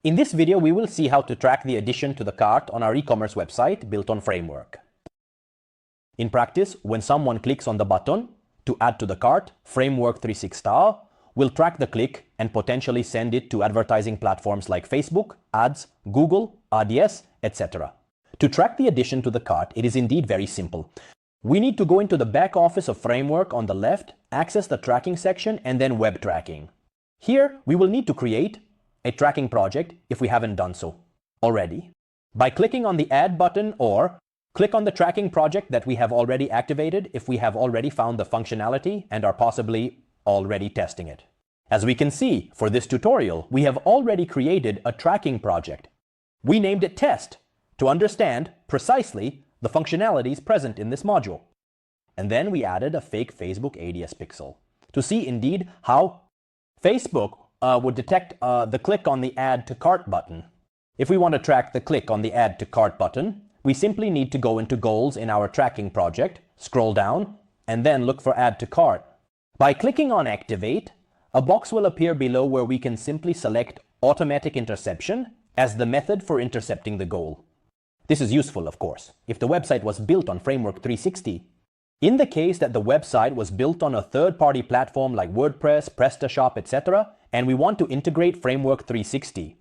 In this video, we will see how to track the addition to the cart on our e-commerce website built on Framework. In practice, when someone clicks on the button to add to the cart, Framework360 will track the click and potentially send it to advertising platforms like Facebook, Ads, Google, RDS, etc. To track the addition to the cart, it is indeed very simple. We need to go into the back office of Framework on the left, access the tracking section, and then web tracking. Here, we will need to create a tracking project if we haven't done so already. By clicking on the Add button or click on the tracking project that we have already activated if we have already found the functionality and are possibly already testing it. As we can see, for this tutorial, we have already created a tracking project. We named it Test to understand precisely the functionalities present in this module. And then we added a fake Facebook ADS pixel to see indeed how Facebook would detect the click on the Add to Cart button. If we want to track the click on the Add to Cart button, we simply need to go into Goals in our tracking project, scroll down, and then look for Add to Cart. By clicking on Activate, a box will appear below where we can simply select Automatic Interception as the method for intercepting the goal. This is useful, of course, if the website was built on Framework360. In the case that the website was built on a third-party platform like WordPress, PrestaShop, etc., and we want to integrate Framework360,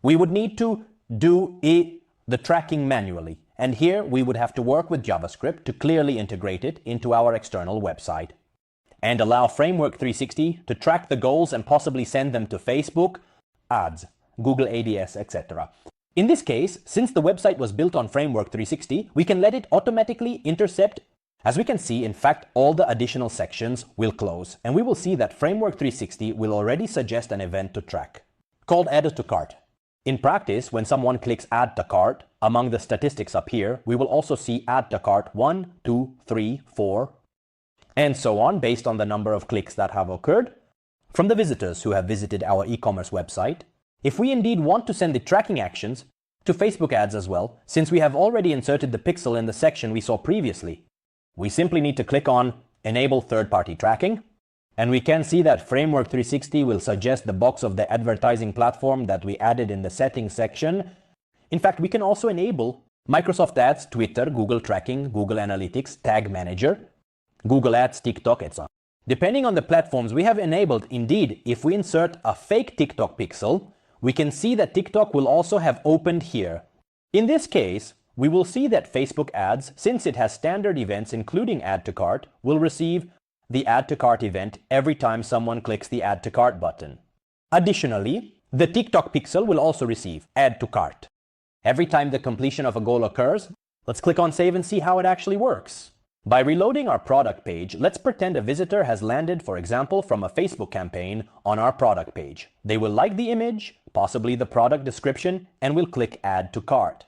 we would need to do the tracking manually. And here we would have to work with JavaScript to clearly integrate it into our external website and allow Framework360 to track the goals and possibly send them to Facebook, Ads, Google ADS, etc. In this case, since the website was built on Framework360, we can let it automatically intercept. As we can see, in fact, all the additional sections will close, and we will see that Framework360 will already suggest an event to track, called Add to Cart. In practice, when someone clicks Add to Cart, among the statistics up here, we will also see Add to Cart 1, 2, 3, 4, and so on, based on the number of clicks that have occurred from the visitors who have visited our e-commerce website. If we indeed want to send the tracking actions to Facebook ads as well, since we have already inserted the pixel in the section we saw previously, we simply need to click on Enable Third-Party Tracking, and we can see that Framework360 will suggest the box of the advertising platform that we added in the settings section. In fact, we can also enable Microsoft Ads, Twitter, Google Tracking, Google Analytics, Tag Manager, Google Ads, TikTok, etc. Depending on the platforms we have enabled, indeed, if we insert a fake TikTok pixel, we can see that TikTok will also have opened here. In this case, we will see that Facebook Ads, since it has standard events including Add to Cart, will receive the Add to Cart event every time someone clicks the Add to Cart button. Additionally, the TikTok pixel will also receive Add to Cart every time the completion of a goal occurs. Let's click on Save and see how it actually works. By reloading our product page, let's pretend a visitor has landed, for example, from a Facebook campaign on our product page. They will like the image, possibly the product description, and will click Add to Cart.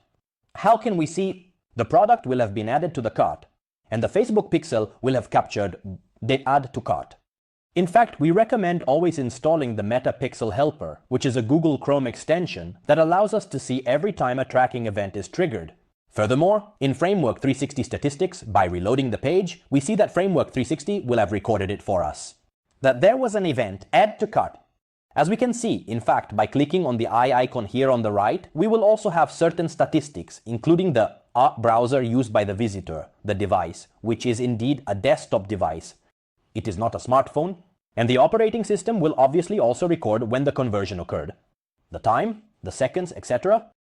How can we see the product will have been added to the cart and the Facebook pixel will have captured the Add to Cart? In fact, we recommend always installing the Meta Pixel Helper, which is a Google Chrome extension that allows us to see every time a tracking event is triggered. Furthermore, in Framework360 statistics, by reloading the page, we see that Framework360 will have recorded it for us, that there was an event, Add to Cart. As we can see, in fact, by clicking on the eye icon here on the right, we will also have certain statistics, including the browser used by the visitor, the device, which is indeed a desktop device. It is not a smartphone, and the operating system will obviously also record when the conversion occurred, the time, the seconds, etc.